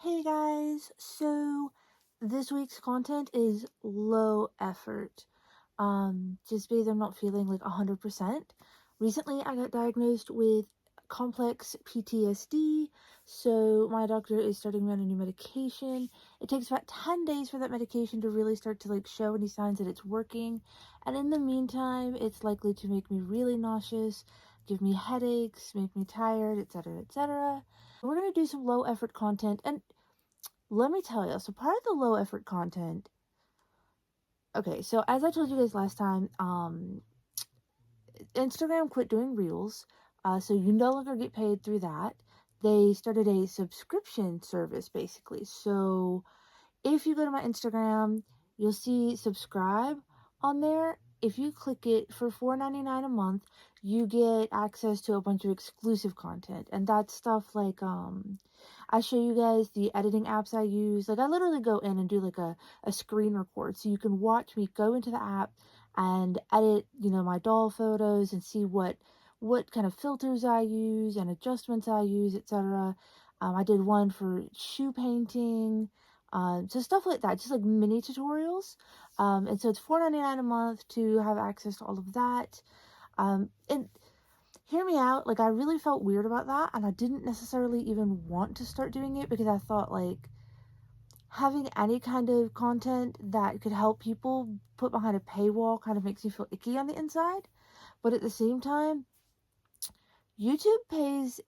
Hey guys, so this week's content is low effort. Just because I'm not feeling like 100%. Recently, I got diagnosed with complex PTSD, so my doctor is starting me on a new medication. It takes about 10 days for that medication to really start to like show any signs that it's working, and in the meantime, it's likely to make me really nauseous, give me headaches, make me tired, etc., etc. We're gonna do some low effort content, and let me tell you, so part of the low effort content, okay, so as I told you guys last time, Instagram quit doing reels, so you no longer get paid through that. They started a subscription service basically. So if you go to my Instagram, you'll see subscribe on there. If you click it for $4.99 a month, you get access to a bunch of exclusive content. And that's stuff like I show you guys the editing apps I use. Like I literally go in and do like a screen record. So you can watch me go into the app and edit, my doll photos and see what kind of filters I use and adjustments I use, etc. I did one for shoe painting. So stuff like that, just like mini tutorials. And so it's $4.99 a month to have access to all of that. And hear me out, like I really felt weird about that, and I didn't necessarily even want to start doing it because I thought like having any kind of content that could help people put behind a paywall kind of makes me feel icky on the inside. But at the same time, YouTube pays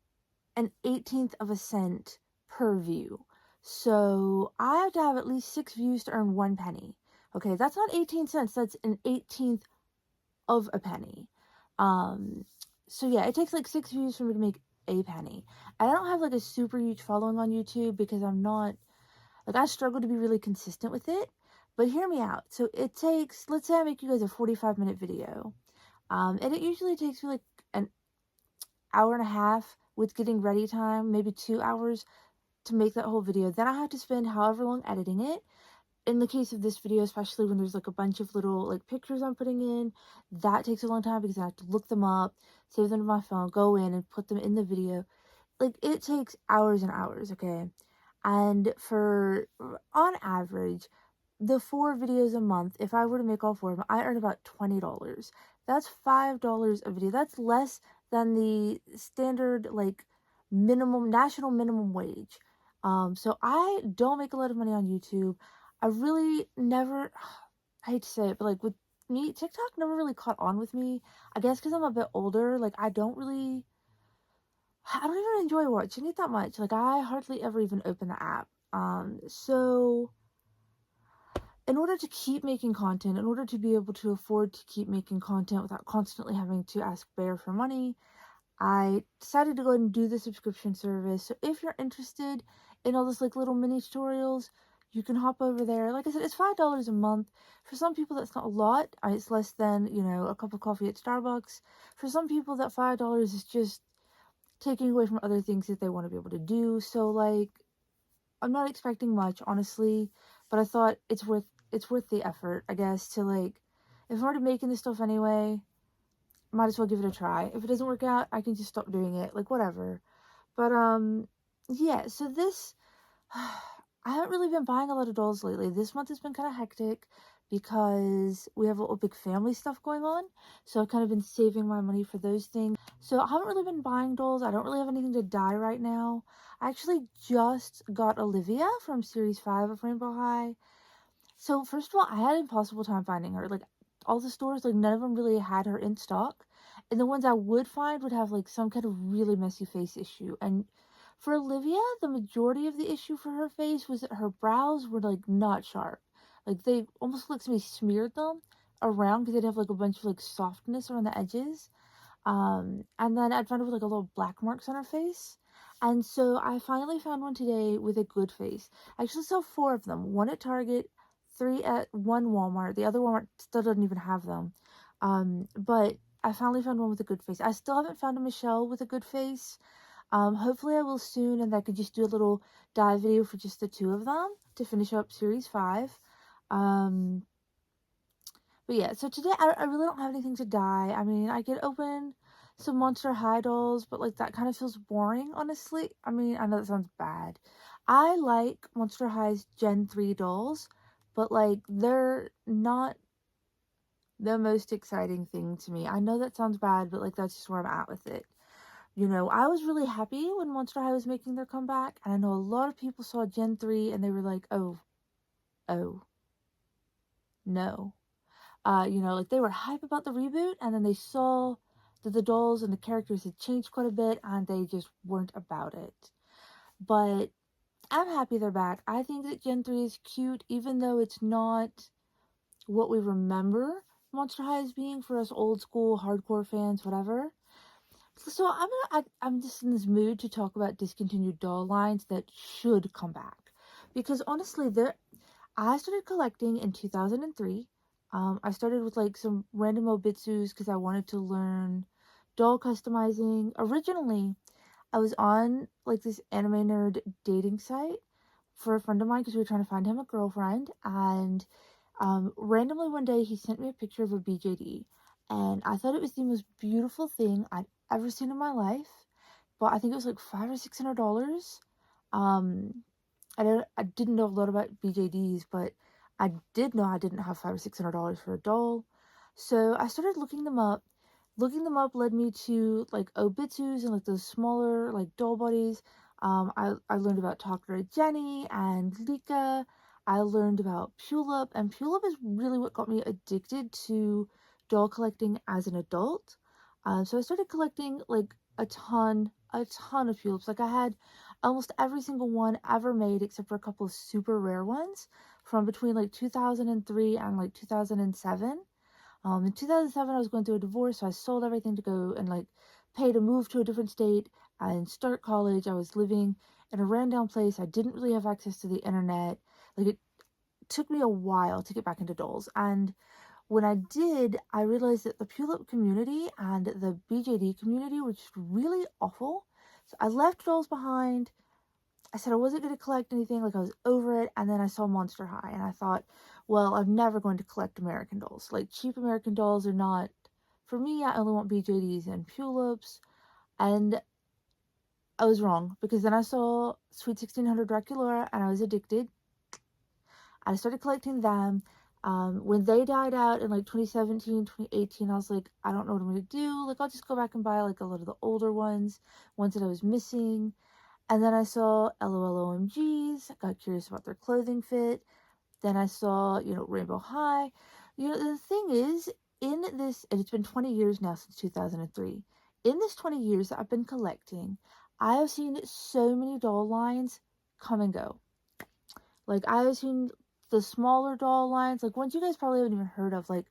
an 18th of a cent per view. So I have to have at least 6 views to earn 1 penny. Okay, that's not 18 cents, that's an 18th of a penny. So yeah, it takes like 6 views for me to make a penny. I don't have like a super huge following on YouTube because I'm not, like I struggle to be really consistent with it. But hear me out. So it takes, let's say I make you guys a 45-minute video. And it usually takes me like an hour and a half with getting ready time, maybe 2 hours to make that whole video. Then I have to spend however long editing it. In the case of this video, especially when there's like a bunch of little like pictures I'm putting in, that takes a long time because I have to look them up, save them to my phone, go in and put them in the video. Like it takes hours and hours, okay? And for on average, the 4 videos a month, if I were to make all 4 of them, I earn about $20. That's $5 a video. That's less than the standard like national minimum wage. So I don't make a lot of money on YouTube. I really never, I hate to say it, but like with me, TikTok never really caught on with me. I guess because I'm a bit older, like I don't even enjoy watching it that much. Like I hardly ever even open the app. So in order to keep making content, in order to be able to afford to keep making content without constantly having to ask Bear for money, I decided to go ahead and do the subscription service. So if you're interested in all this like little mini tutorials, you can hop over there. Like I said, it's $5 a month. For some people, that's not a lot. It's less than, a cup of coffee at Starbucks. For some people, that $5 is just taking away from other things that they want to be able to do. So like, I'm not expecting much, honestly, but I thought it's worth the effort, I guess, to like, if I'm already making this stuff anyway, might as well give it a try. If it doesn't work out, I can just stop doing it, like whatever. But yeah, so this I haven't really been buying a lot of dolls lately. This month has been kind of hectic because we have a little big family stuff going on. So I've kind of been saving my money for those things. So I haven't really been buying dolls. I don't really have anything to dye right now. I actually just got Olivia from Series 5 of Rainbow High. So first of all, I had an impossible time finding her. Like all the stores, like none of them really had her in stock. And the ones I would find would have like some kind of really messy face issue. And for Olivia, the majority of the issue for her face was that her brows were like not sharp. Like they almost looked like somebody smeared them around because they'd have like a bunch of like softness around the edges. And then I'd found her with like a little black marks on her face. And so I finally found one today with a good face. I actually saw 4 of them. One at Target, 3 at one Walmart. The other Walmart still doesn't even have them. But I finally found one with a good face. I still haven't found a Michelle with a good face. Hopefully I will soon, and I could just do a little dye video for just the 2 of them to finish up Series 5. But yeah, so today I really don't have anything to dye. I mean, I could open some Monster High dolls, but like that kind of feels boring, honestly. I mean, I know that sounds bad. I like Monster High's Gen 3 dolls, but like they're not the most exciting thing to me. I know that sounds bad, but like that's just where I'm at with it. You know, I was really happy when Monster High was making their comeback, and I know a lot of people saw Gen 3 and they were like, oh, no. You know, like they were hype about the reboot, and then they saw that the dolls and the characters had changed quite a bit, and they just weren't about it. But I'm happy they're back. I think that Gen 3 is cute, even though it's not what we remember Monster High as being for us old school hardcore fans, whatever. So I'm just in this mood to talk about discontinued doll lines that should come back, because honestly, I started collecting in 2003. I started with like some random obitsus because I wanted to learn doll customizing. Originally, I was on like this anime nerd dating site for a friend of mine because we were trying to find him a girlfriend, and randomly one day he sent me a picture of a BJD, and I thought it was the most beautiful thing I'd ever seen in my life. But I think it was like $500 or $600. Um, I didn't know a lot about BJDs, but I did know I didn't have $500 or $600 for a doll. So I started looking them up. Looking them up led me to like Obitsus and like those smaller like doll bodies. I learned about Takara Jenny and Lika. I learned about Pulip, and Pulip is really what got me addicted to doll collecting as an adult. So I started collecting like a ton of Pulips. Like I had almost every single one ever made except for a couple of super rare ones from between like 2003 and like 2007. In 2007, I was going through a divorce, so I sold everything to go and like pay to move to a different state and start college. I was living in a rundown place. I didn't really have access to the internet. Like it took me a while to get back into dolls. And when I did, I realized that the Pulip community and the BJD community were just really awful. So I left dolls behind. I said I wasn't going to collect anything, like I was over it, and then I saw Monster High, and I thought, well, I'm never going to collect American dolls. Like, cheap American dolls are not, for me, I only want BJDs and Pulips, and I was wrong, because then I saw Sweet 1600 Draculaura, and I was addicted. I started collecting them. When they died out in like 2017, 2018, I was like, I don't know what I'm going to do. Like, I'll just go back and buy like a lot of the older ones that I was missing. And then I saw LOL I got curious about their clothing fit. Then I saw, you know, Rainbow High. You know, the thing is, in this, and it's been 20 years now since 2003. In this 20 years that I've been collecting, I have seen so many doll lines come and go. Like, I have seen the smaller doll lines, like ones you guys probably haven't even heard of, like,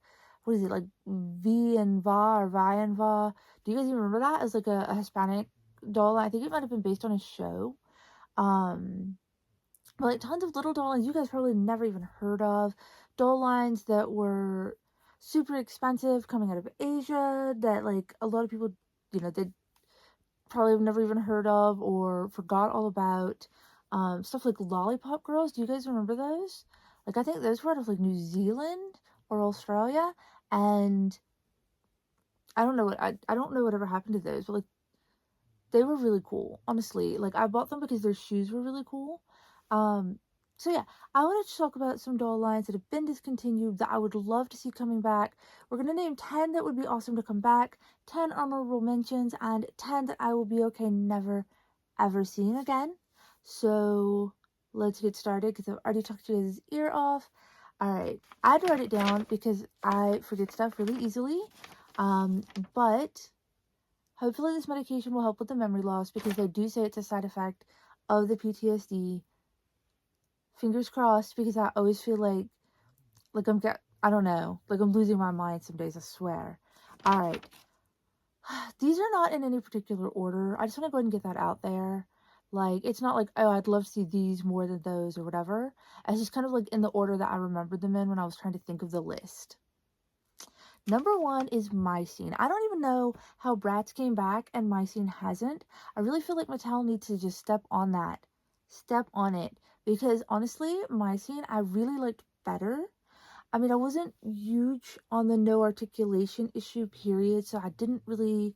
what is it, like V and Va or Vi and Va? Do you guys even remember that as like a Hispanic doll line? I think it might have been based on a show. Um, but like tons of little doll lines you guys probably never even heard of. Doll lines that were super expensive coming out of Asia that like a lot of people, you know, they probably have never even heard of or forgot all about. Stuff like Lollipop Girls. Do you guys remember those? Like I think those were out of like New Zealand or Australia, and I don't know whatever happened to those, but like they were really cool, honestly. Like I bought them because their shoes were really cool. Um, so yeah, I wanted to talk about some doll lines that have been discontinued that I would love to see coming back. We're gonna name 10 that would be awesome to come back, 10 honorable mentions, and 10 that I will be okay never ever seeing again. So let's get started because I've already talked you guys' ear off. Alright, I'd write it down because I forget stuff really easily. But hopefully this medication will help with the memory loss because they do say it's a side effect of the PTSD. Fingers crossed, because I always feel like I don't know, like I'm losing my mind some days, I swear. Alright. These are not in any particular order. I just want to go ahead and get that out there. Like, it's not like, oh, I'd love to see these more than those or whatever. It's just kind of like in the order that I remembered them in when I was trying to think of the list. Number 1 is Mycene. I don't even know how Bratz came back and Mycene hasn't. I really feel like Mattel needs to just step on that. Step on it. Because honestly, Mycene I really liked better. I mean, I wasn't huge on the no articulation issue, period, so I didn't really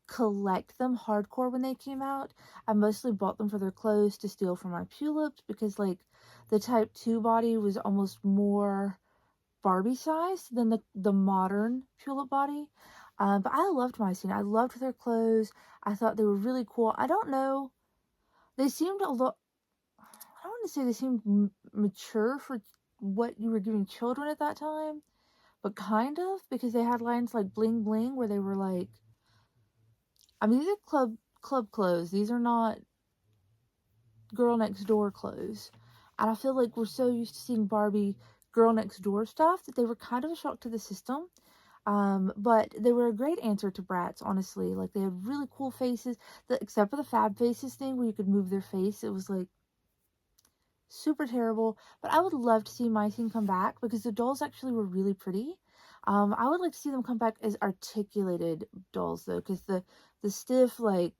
collect them hardcore when they came out. I mostly bought them for their clothes to steal from my Pulips because, like, the Type 2 body was almost more Barbie sized than the modern Tulip body. But I loved my scene. I loved their clothes. I thought they were really cool. I don't know. They seemed a lot. I don't want to say they seemed mature for what you were giving children at that time, but kind of, because they had lines like bling bling where they were like, I mean, these are club clothes. These are not girl next door clothes. And I feel like we're so used to seeing Barbie girl next door stuff that they were kind of a shock to the system. But they were a great answer to Bratz, honestly. Like, they had really cool faces, except for the Fab Faces thing where you could move their face. It was, like, super terrible. But I would love to see My Scene come back because the dolls actually were really pretty. I would like to see them come back as articulated dolls, though, because the stiff, like,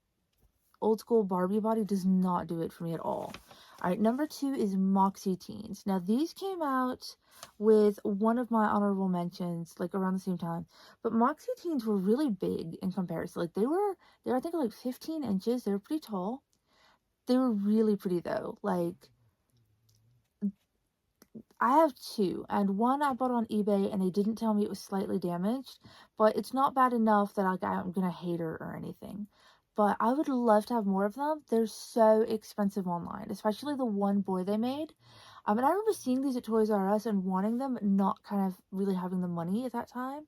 old school Barbie body does not do it for me at all. All right, number 2 is Moxie Teens. Now, these came out with one of my honorable mentions, like, around the same time. But Moxie Teens were really big in comparison. Like, they were I think, like, 15 inches. They were pretty tall. They were really pretty, though. Like, I have 2, and one I bought on eBay, and they didn't tell me it was slightly damaged, but it's not bad enough that I'm gonna hate her or anything. But I would love to have more of them. They're so expensive online, especially the one boy they made. And I remember seeing these at Toys R Us and wanting them, not kind of really having the money at that time.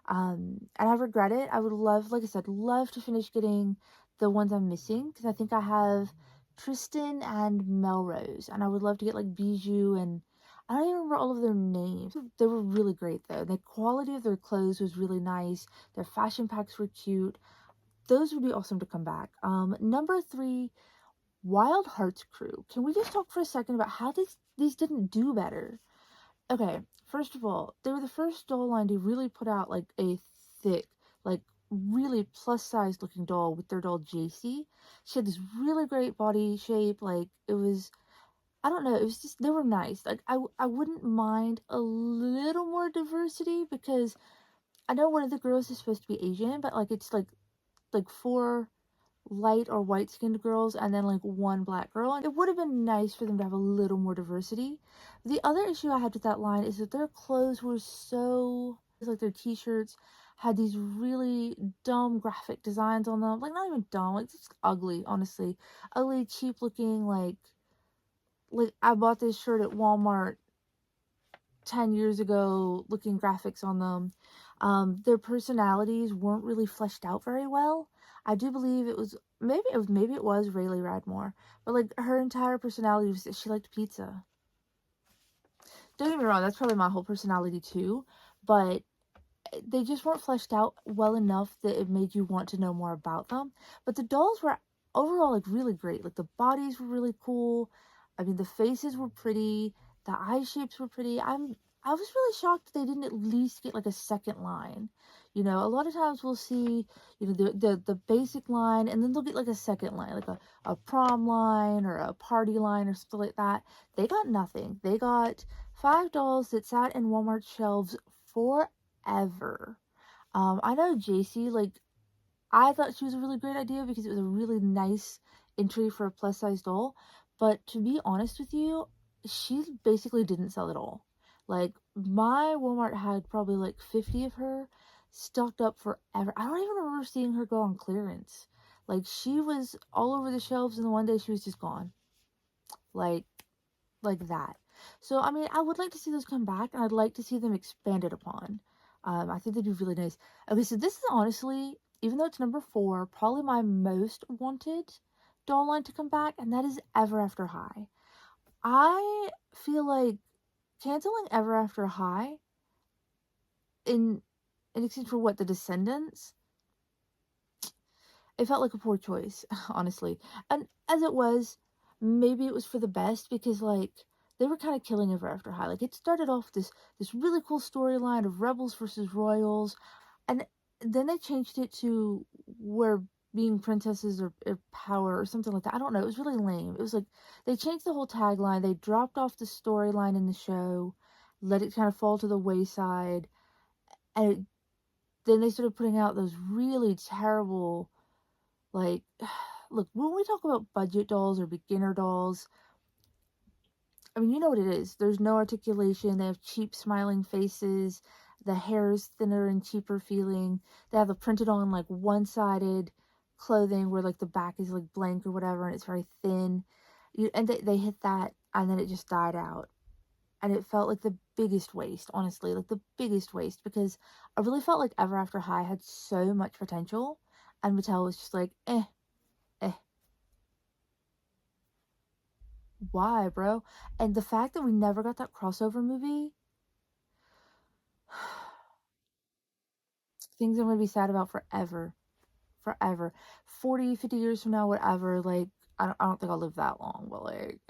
And I regret it. I would love, like I said, love to finish getting the ones I'm missing, because I think I have Tristan and Melrose, and I would love to get like Bijou, and I don't even remember all of their names. They were really great though. The quality of their clothes was really nice. Their fashion packs were cute. Those would be awesome to come back. Number 3, Wild Hearts Crew. Can we just talk for a second about how these didn't do better? Okay, first of all, they were the first doll line to really put out like a thick, like really plus size looking doll with their doll JC. She had this really great body shape. Like, it was, I don't know, it was just, they were nice. Like, I wouldn't mind a little more diversity, because I know one of the girls is supposed to be Asian, but like it's like 4 light or white skinned girls and then like 1 black girl. And it would have been nice for them to have a little more diversity. The other issue I had with that line is that their clothes were so, like, their t-shirts had these really dumb graphic designs on them. Like, not even dumb, like, just ugly, honestly. Ugly, cheap looking, like I bought this shirt at Walmart 10 years ago, looking graphics on them. Their personalities weren't really fleshed out very well. I do believe maybe it was Rayleigh Radmore, but like her entire personality was that she liked pizza. Don't get me wrong, that's probably my whole personality too, but they just weren't fleshed out well enough that it made you want to know more about them. But the dolls were overall like really great. Like, the bodies were really cool. I mean, the faces were pretty. The eye shapes were pretty. I was really shocked they didn't at least get like a second line. You know, a lot of times we'll see, you know, the basic line, and then they'll get like a second line, like a prom line or a party line or something like that. They got nothing. They got 5 dolls that sat in Walmart shelves forever. I know JC, like, I thought she was a really great idea because it was a really nice entry for a plus size doll. But to be honest with you, she basically didn't sell at all. Like, my Walmart had probably like 50 of her stocked up forever. I don't even remember seeing her go on clearance. Like, she was all over the shelves, and the one day she was just gone. Like, that. So, I mean, I would like to see those come back, and I'd like to see them expanded upon. I think they'd be really nice. Okay, so this is honestly, even though it's number 4, probably my most wanted doll line to come back, and that is Ever After High. I feel like canceling Ever After High in exchange for what, the Descendants, it felt like a poor choice, honestly. And as it was, maybe it was for the best, because like they were kind of killing Ever After High. Like, it started off this really cool storyline of rebels versus royals, and then they changed it to where being princesses or power or something like that. I don't know. It was really lame. It was like they changed the whole tagline. They dropped off the storyline in the show, let it kind of fall to the wayside, and then they started putting out those really terrible Like, look, when we talk about budget dolls or beginner dolls, I mean, you know what it is. There's no articulation. They have cheap smiling faces. The hair is thinner and cheaper feeling. They have the printed on like one-sided clothing where like the back is like blank or whatever and it's very thin. And they hit that and then it just died out. And it felt like the biggest waste, honestly, like the biggest waste because I really felt like Ever After High had so much potential and Mattel was just like, eh, why, bro? And the fact that we never got that crossover movie, things I'm gonna be sad about forever. Forever. 40, 50 years from now, whatever, like, I don't think I'll live that long, but like,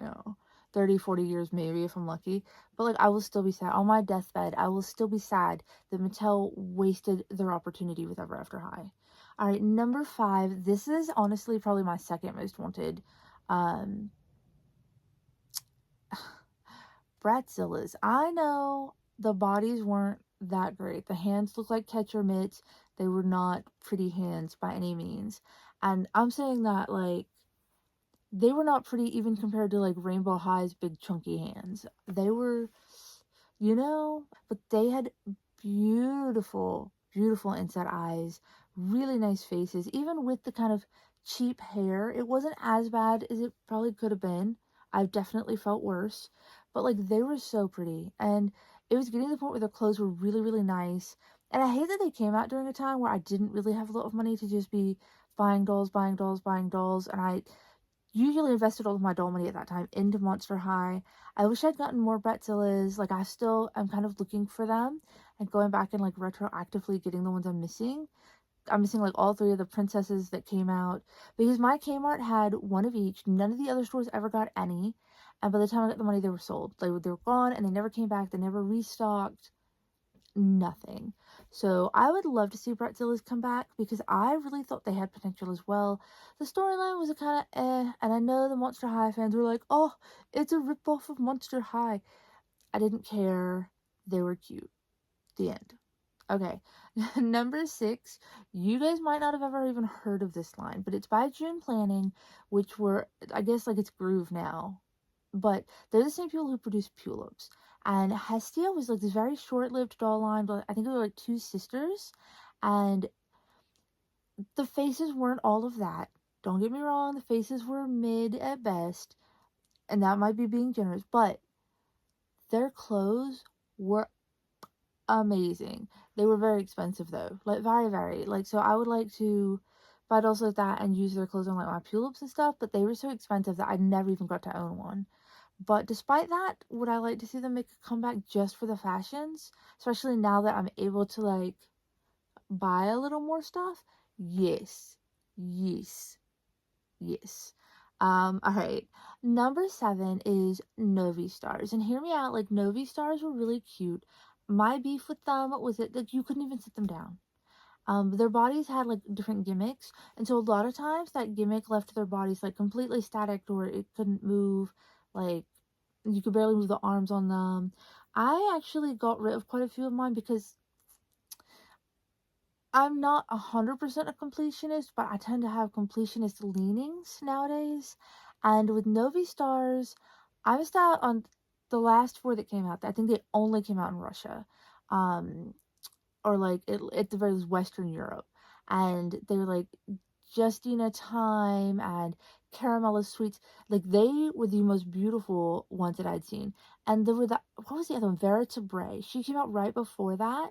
30, 40 years maybe if I'm lucky. But like, I will still be sad. On my deathbed, I will still be sad that Mattel wasted their opportunity with Ever After High. All right, number 5. This is honestly probably my second most wanted. Um, Bratzillas. I know the bodies weren't that great. The hands looked like catcher mitts. They were not pretty hands by any means. And I'm saying that like they were not pretty even compared to like Rainbow High's big chunky hands. They were, but they had beautiful, beautiful inside eyes, really nice faces. Even with the kind of cheap hair, it wasn't as bad as it probably could have been. I've definitely felt worse, but like they were so pretty, and it was getting to the point where their clothes were really, really nice. And I hate that they came out during a time where I didn't really have a lot of money to just be buying dolls, buying dolls, buying dolls, and I usually invested all of my doll money at that time into Monster High. I wish I'd gotten more Bratzillas. Like, I still am kind of looking for them and going back and like retroactively getting the ones I'm missing. I'm missing like all 3 of the princesses that came out because my Kmart had one of each. None of the other stores ever got any. And by the time I got the money, they were sold. They were gone and they never came back. They never restocked. Nothing. So I would love to see Bratzilla's come back because I really thought they had potential as well. The storyline was a kind of and I know the Monster High fans were like, oh, it's a ripoff of Monster High. I didn't care. They were cute. The end. Okay. Number 6. You guys might not have ever even heard of this line, but it's by June Planning, which were, I guess, like it's Groove now. But they're the same people who produced Pulips. And Hestia was like this very short-lived doll line, but I think they were like 2 sisters. And the faces weren't all of that. Don't get me wrong, the faces were mid at best. And that might be being generous, but their clothes were amazing. They were very expensive though. Like very, very. Like so I would like to buy dolls like that and use their clothes on like my Pulips and stuff, but they were so expensive that I never even got to own one. But despite that, would I like to see them make a comeback just for the fashions? Especially now that I'm able to like buy a little more stuff? Yes. Yes. Yes. Alright. Number 7 is Novi Stars. And hear me out, like Novi Stars were really cute. My beef with them was that you couldn't even sit them down. Their bodies had like different gimmicks, and so a lot of times that gimmick left their bodies like completely static or it couldn't move, like you could barely move the arms on them. I actually got rid of quite a few of mine because I'm not 100% a completionist, but I tend to have completionist leanings nowadays. And with Novi Stars, I missed out on the last 4 that came out. I think they only came out in Russia. Um, or like at the very least Western Europe, and they were like Justina Time and Caramella Sweets. Like they were the most beautiful ones that I'd seen. And there were what was the other one? Vera Bray. She came out right before that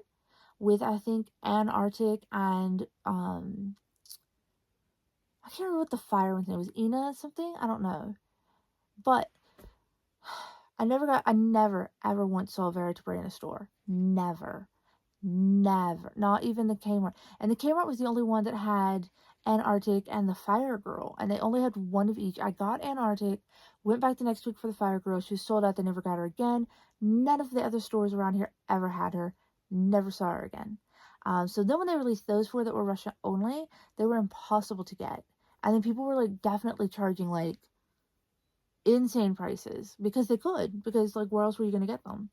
with I think Antarctic and I can't remember what the fire one's name was. Ina something? I don't know. But I never ever once saw Vera Bray in a store. Never. Never. Not even the Kmart. And the Kmart was the only one that had Antarctic and the Fire Girl. And they only had one of each. I got Antarctic, went back the next week for the Fire Girl. She was sold out. They never got her again. None of the other stores around here ever had her. Never saw her again. So then when they released those 4 that were Russia only, they were impossible to get. And then people were like definitely charging like insane prices because they could. Because like where else were you going to get them?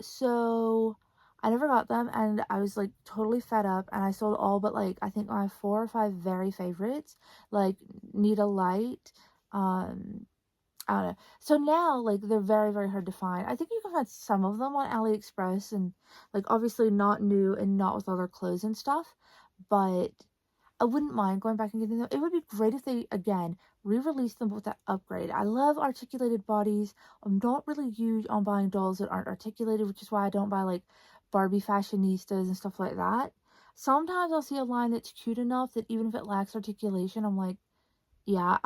So I never got them, and I was like totally fed up, and I sold all but like I think my 4 or 5 very favorites, like Nita Light, um, I don't know. So now, like, they're very, very hard to find. I think you can find some of them on AliExpress and, like, obviously not new and not with all their clothes and stuff, but I wouldn't mind going back and getting them. It would be great if they, again, re-release them with that upgrade. I love articulated bodies. I'm not really huge on buying dolls that aren't articulated, which is why I don't buy, like, Barbie fashionistas and stuff like that. Sometimes I'll see a line that's cute enough that even if it lacks articulation, I'm like, yeah,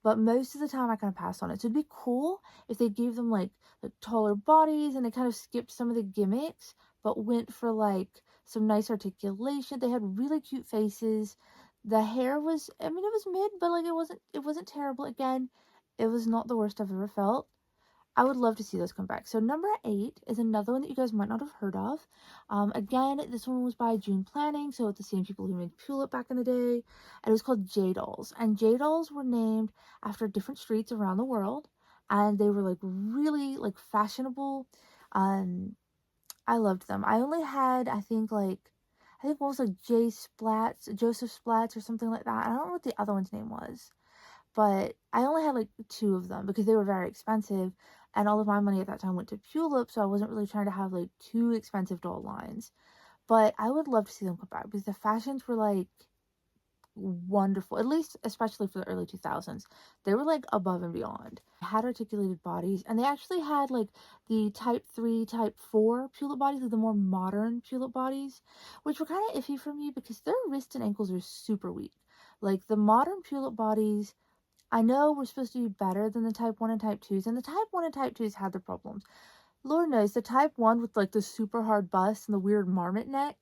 but most of the time I kind of pass on it. So it'd be cool if they gave them like taller bodies and they kind of skipped some of the gimmicks, but went for like some nice articulation. They had really cute faces. The hair was, I mean, it was mid, but like it wasn't terrible. Again, it was not the worst I've ever felt. I would love to see those come back. So number 8 is another one that you guys might not have heard of. Again, this one was by June Planning, so it's the same people who made Tulip back in the day. And it was called J Dolls. And J Dolls were named after different streets around the world. And they were like really like fashionable. I loved them. I only had, I think one was like Joseph Splats or something like that. I don't know what the other one's name was, but I only had like 2 of them because they were very expensive, and all of my money at that time went to Tulip, so I wasn't really trying to have like 2 expensive doll lines. But I would love to see them come back because the fashions were like wonderful, at least especially for the early 2000s. They were like above and beyond. Had articulated bodies, and they actually had like the type 3, type 4 Tulip bodies, like the more modern Tulip bodies, which were kind of iffy for me because their wrists and ankles are super weak. Like the modern Tulip bodies, I know we're supposed to be better than the type 1 and type 2s, and the type 1 and type 2s had their problems. Lord knows, the type 1 with like the super hard bust and the weird marmot neck,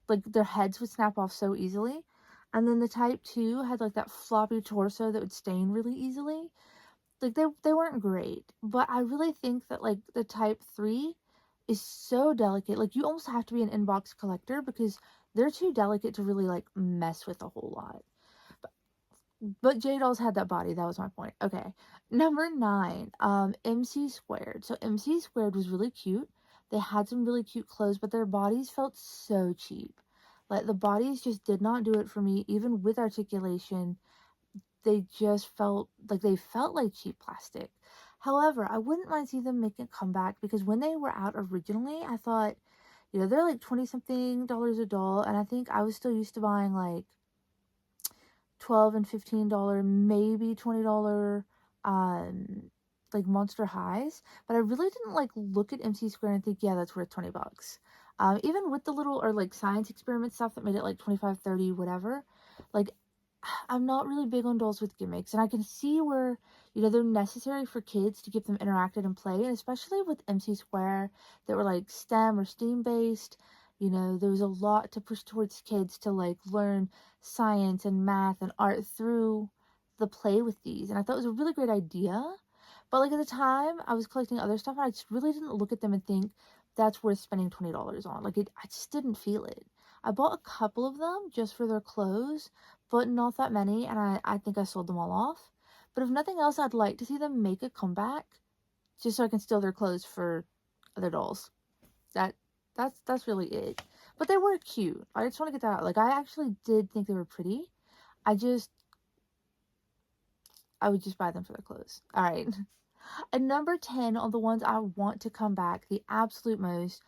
like their heads would snap off so easily. And then the type 2 had like that floppy torso that would stain really easily. Like they weren't great, but I really think that like the type 3 is so delicate. Like you almost have to be an inbox collector because they're too delicate to really like mess with a whole lot. But J Dolls had that body. That was my point. Okay. Number 9, MC Squared. So MC Squared was really cute. They had some really cute clothes, but their bodies felt so cheap. Like the bodies just did not do it for me. Even with articulation, they just felt like cheap plastic. However, I wouldn't mind seeing them make a comeback because when they were out originally, I thought, they're like 20 something dollars a doll, and I think I was still used to buying like $12 and $15, maybe $20, like Monster Highs, but I really didn't like look at MC Square and think, yeah, that's worth $20. Even with the little or like science experiment stuff that made it like 25, 30, whatever, like I'm not really big on dolls with gimmicks, and I can see where, they're necessary for kids to keep them interacted and play, and especially with MC Square that were like STEM or STEAM based, there was a lot to push towards kids to like learn science and math and art through the play with these, and I thought it was a really great idea. But like at the time, I was collecting other stuff, and I just really didn't look at them and think that's worth spending $20 on. Like I just didn't feel it. I bought a couple of them just for their clothes, but not that many, and I think I sold them all off. But if nothing else, I'd like to see them make a comeback, just so I can steal their clothes for other dolls. That that's really it. But they were cute. I just want to get that out. Like I actually did think they were pretty. I just I would just buy them for their clothes. All right. And number 10 on the ones I want to come back the absolute most.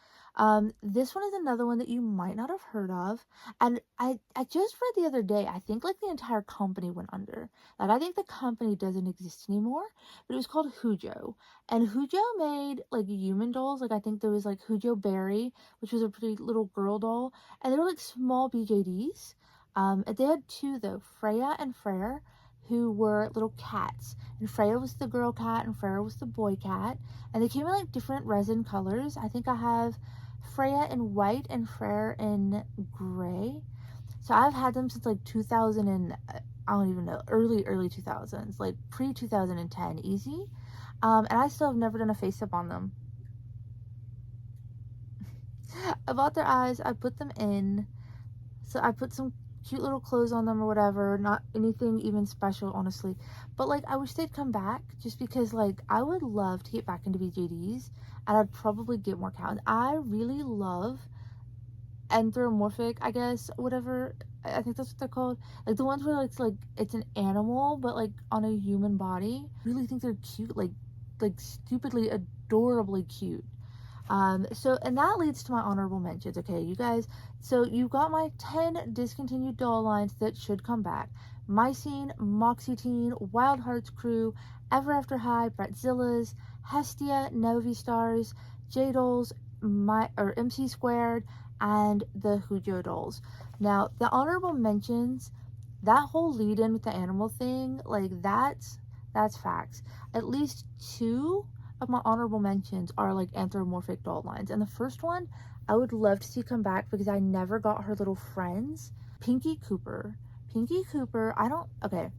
This one is another one that you might not have heard of. And I just read the other day, I think like the entire company went under. Like I think the company doesn't exist anymore, but it was called Hujo. And Hujo made like human dolls. Like I think there was like Hujo Berry, which was a pretty little girl doll. And they were like small BJDs. And they had 2 though, Freya and Freyr, who were little cats, and Freya was the girl cat and Freyr was the boy cat, and they came in like different resin colors. I think I have Freya in white and Freyr in gray. So I've had them since like 2000 and I don't even know, early 2000s, like pre 2010 easy. And I still have never done a face up on them. I bought their eyes, I put them in, so I put some cute little clothes on them or whatever, not anything even special, honestly. But like, I wish they'd come back, just because like I would love to get back into BJDs, and I'd probably get more cows. I really love anthropomorphic, I guess, whatever. I think that's what they're called. Like the ones where like it's an animal but like on a human body. Really think they're cute, like stupidly adorably cute. So, and that leads to my honorable mentions, okay, you guys. So you've got my 10 discontinued doll lines that should come back. Mycene, Moxie Teen, Wild Hearts Crew, Ever After High, Bratzillas, Hestia, Novi Stars, J Dolls, MC Squared, and the Hujo dolls. Now, the honorable mentions, that whole lead in with the animal thing, like that's facts. At least two of my honorable mentions are like anthropomorphic doll lines. And the first one I would love to see come back because I never got her little friends. Pinky Cooper. Pinky Cooper, okay.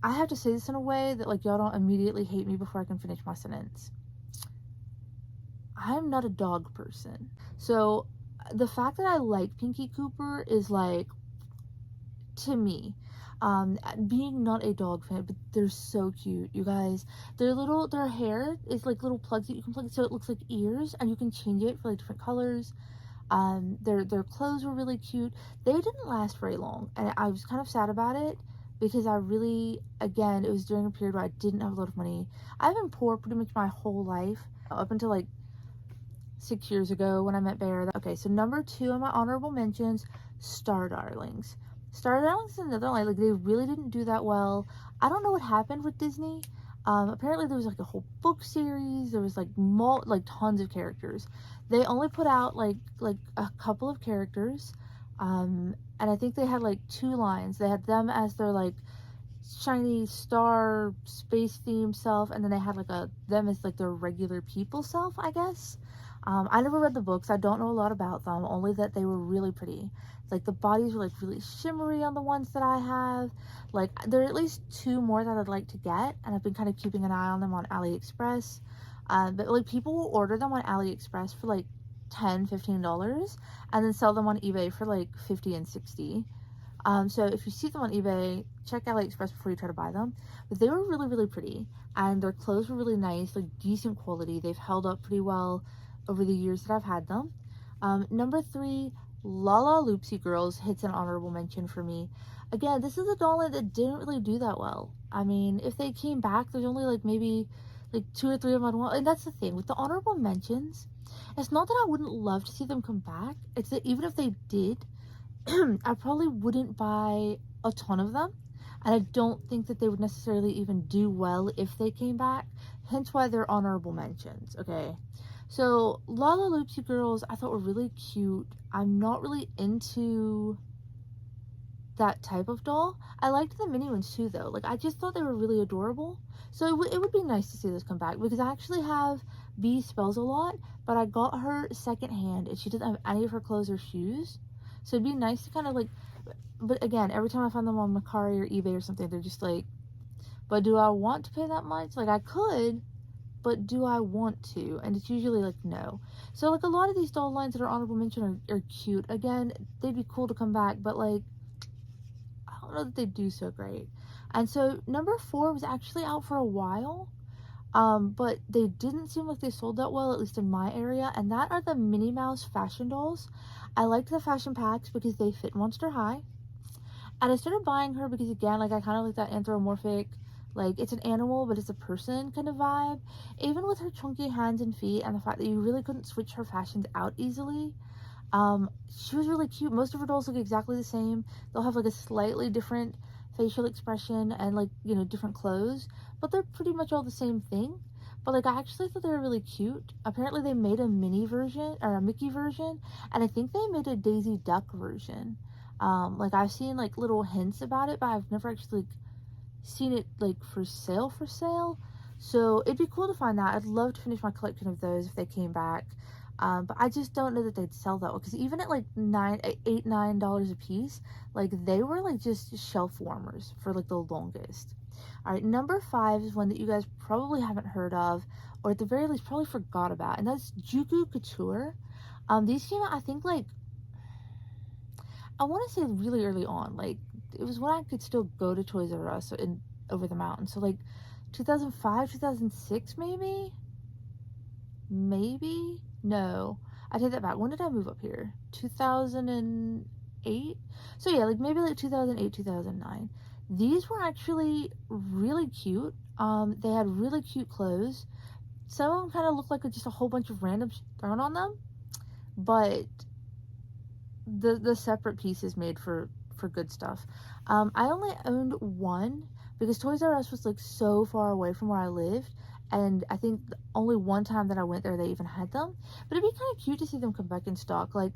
I have to say this in a way that like y'all don't immediately hate me before I can finish my sentence. I'm not a dog person. So the fact that I like Pinky Cooper is like, to me, being not a dog fan, but they're so cute, you guys. Their hair is like little plugs that you can plug, so it looks like ears, and you can change it for like different colors. Their clothes were really cute. They didn't last very long, and I was kind of sad about it because I really, again, it was during a period where I didn't have a lot of money. I've been poor pretty much my whole life, up until like 6 years ago when I met Bear. Okay, so number 2 on my honorable mentions, Star Darlings. Star Darlings is another line, like they really didn't do that well. I don't know what happened with Disney. Apparently there was like a whole book series. There was like tons of characters. They only put out like a couple of characters, and I think they had like 2 lines. They had them as their like shiny star space theme self, and then they had like them as like their regular people self, I guess. I never read the books. I don't know a lot about them, only that they were really pretty. Like the bodies were like really shimmery on the ones that I have. Like there are at least 2 more that I'd like to get, and I've been kind of keeping an eye on them on AliExpress. But like people will order them on AliExpress for like $10-15 and then sell them on eBay for like 50 and 60. So if you see them on eBay, check AliExpress before you try to buy them. But they were really, really pretty, and their clothes were really nice, like decent quality. They've held up pretty well over the years that I've had them. Number 3, Lala Loopsy Girls hits an honorable mention for me. Again, this is a doll line that didn't really do that well. I mean, if they came back, there's only like maybe like 2 or 3 of them I'd want. And that's the thing with the honorable mentions. It's not that I wouldn't love to see them come back. It's that even if they did, I probably wouldn't buy a ton of them, and I don't think that they would necessarily even do well if they came back, hence why they're honorable mentions, okay? So Lala Loopsy Girls I thought were really cute. I'm not really into that type of doll. I liked the mini ones too though. Like I just thought they were really adorable. So it would be nice to see those come back, because I actually have B Spells a lot, but I got her secondhand and she doesn't have any of her clothes or shoes. So it'd be nice to kind of like, but again, every time I find them on Mercari or eBay or something, they're just like, but do I want to pay that much? Like I could, but do I want to? And it's usually like no. So like a lot of these doll lines that are honorable mention are cute. Again, they'd be cool to come back, but like I don't know that they do so great. And so number 4 was actually out for a while, but they didn't seem like they sold that well, at least in my area, and that are the Minnie Mouse fashion dolls. I liked the fashion packs because they fit Monster High, and I started buying her because, again, like I kind of like that anthropomorphic, like it's an animal but it's a person kind of vibe, even with her chunky hands and feet, and the fact that you really couldn't switch her fashions out easily. She was really cute. Most of her dolls look exactly the same. They'll have like a slightly different facial expression and like, you know, different clothes, but they're pretty much all the same thing. But like I actually thought they were really cute. Apparently they made a Minnie version or a Mickey version, and I think they made a Daisy Duck version. Like I've seen like little hints about it, but I've never actually like seen it like for sale. So it'd be cool to find that. I'd love to finish my collection of those if they came back. But I just don't know that they'd sell that well, because even at like $9 a piece, like they were like just shelf warmers for like the longest. All right, number 5 is one that you guys probably haven't heard of, or at the very least probably forgot about, and that's Juku Couture. These came out, I think, like I want to say really early on. Like, it was when I could still go to Toys R Us in over the mountain. So like 2005, 2006 maybe? Maybe? No. I take that back. When did I move up here? 2008? So yeah, like maybe like 2008, 2009. These were actually really cute. They had really cute clothes. Some of them kind of looked like just a whole bunch of random thrown on them, but the separate pieces made for good stuff. I only owned one because Toys R Us was like so far away from where I lived, and I think only one time that I went there they even had them. But it'd be kind of cute to see them come back in stock. Like,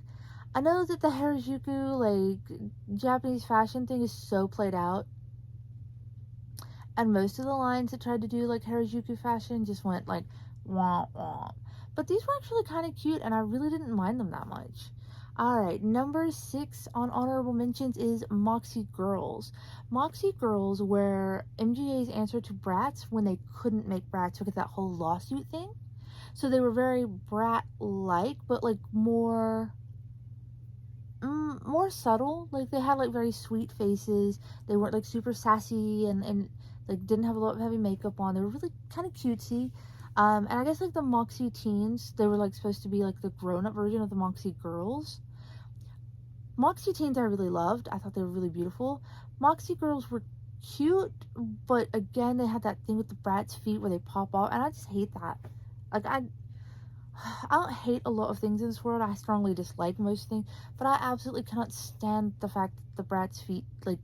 I know that the Harajuku like Japanese fashion thing is so played out, and most of the lines that tried to do like Harajuku fashion just went like wah wah. But these were actually kind of cute, and I really didn't mind them that much. Alright, number 6 on honorable mentions is Moxie Girls. Moxie Girls were MGA's answer to Bratz when they couldn't make Bratz because of that whole lawsuit thing. So they were very Brat-like, but like more subtle. Like, they had like very sweet faces. They weren't like super sassy and like didn't have a lot of heavy makeup on. They were really kind of cutesy. And I guess like the Moxie teens, they were like supposed to be like the grown-up version of the Moxie Girls. Moxie teens I really loved. I thought they were really beautiful. Moxie Girls were cute, but again they had that thing with the Bratz feet where they pop off, and I just hate that. Like, I don't hate a lot of things in this world. I strongly dislike most things, but I absolutely cannot stand the fact that the Bratz feet like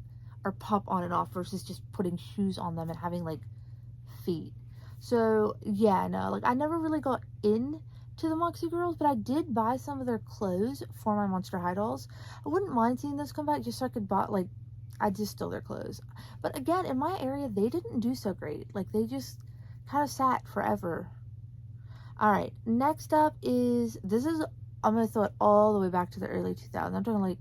are pop on and off versus just putting shoes on them and having like feet. So yeah, no, like I never really got in to the Moxie Girls, but I did buy some of their clothes for my Monster High dolls. I wouldn't mind seeing those come back just so I could buy like I'd just steal their clothes. But again, in my area, they didn't do so great. Like, they just kind of sat forever. All right, next up is I'm gonna throw it all the way back to the early 2000s. I'm talking like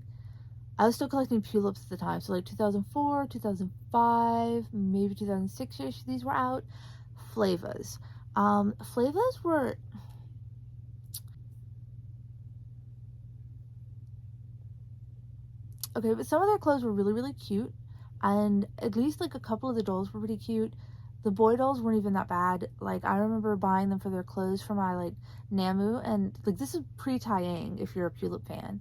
I was still collecting tulips at the time, so like 2004, 2005, maybe 2006ish. These were out. Flavas. Flavas were okay, but some of their clothes were really really cute, and at least like a couple of the dolls were pretty cute. The boy dolls weren't even that bad. Like, I remember buying them for their clothes for my like Namu, and like this is pre-Taeyang if you're a Tulip fan.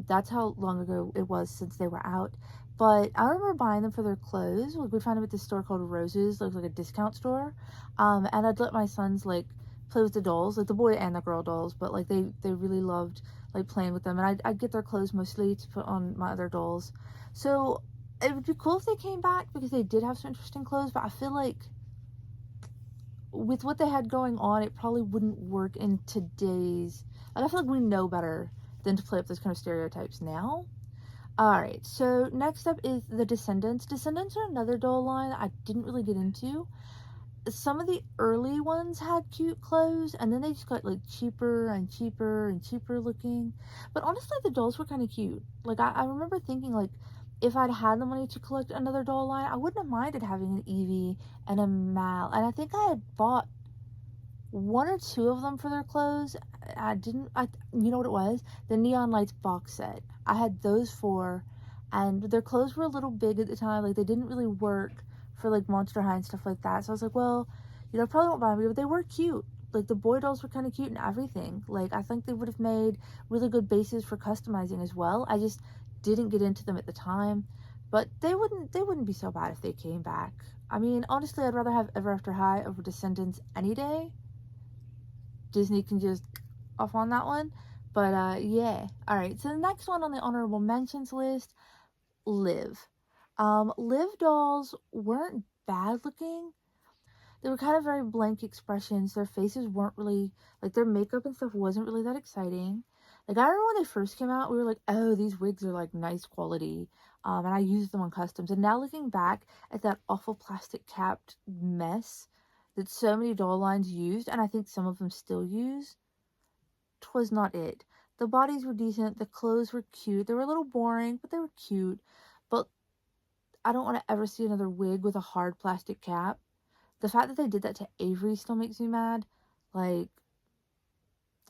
That's how long ago it was since they were out. But I remember buying them for their clothes. Like, we'd find them at this store called Roses, like a discount store. And I'd let my sons like play with the dolls, like the boy and the girl dolls. But like they really loved like playing with them, and I'd get their clothes mostly to put on my other dolls. So it would be cool if they came back because they did have some interesting clothes, but I feel like with what they had going on, it probably wouldn't work in today's. Like, I feel like we know better than to play up those kind of stereotypes now. Alright, so next up is the Descendants. Descendants are another doll line I didn't really get into. Some of the early ones had cute clothes, and then they just got like cheaper and cheaper and cheaper looking. But honestly, the dolls were kind of cute. Like, I remember thinking like if I'd had the money to collect another doll line, I wouldn't have minded having an Eevee and a Mal. And I think I had bought one or two of them for their clothes. You know what it was? The Neon Lights box set. I had those four, and their clothes were a little big at the time. Like, they didn't really work for like Monster High and stuff like that. So I was like, well, I probably won't buy them, but they were cute. Like, the boy dolls were kind of cute and everything. Like, I think they would have made really good bases for customizing as well. I just didn't get into them at the time, but they wouldn't be so bad if they came back. I mean, honestly, I'd rather have Ever After High over Descendants any day. Disney can just off on that one. But yeah. Alright, so the next one on the honorable mentions list, Liv. Liv dolls weren't bad looking. They were kind of very blank expressions. Their faces weren't really, like, their makeup and stuff wasn't really that exciting. Like, I remember when they first came out, we were like, oh, these wigs are like nice quality. And I used them on customs. And now looking back at that awful plastic capped mess that so many doll lines used, and I think some of them still use, 'twas not it. The bodies were decent, the clothes were cute. They were a little boring, but they were cute. But I don't want to ever see another wig with a hard plastic cap. The fact that they did that to Avery still makes me mad. Like,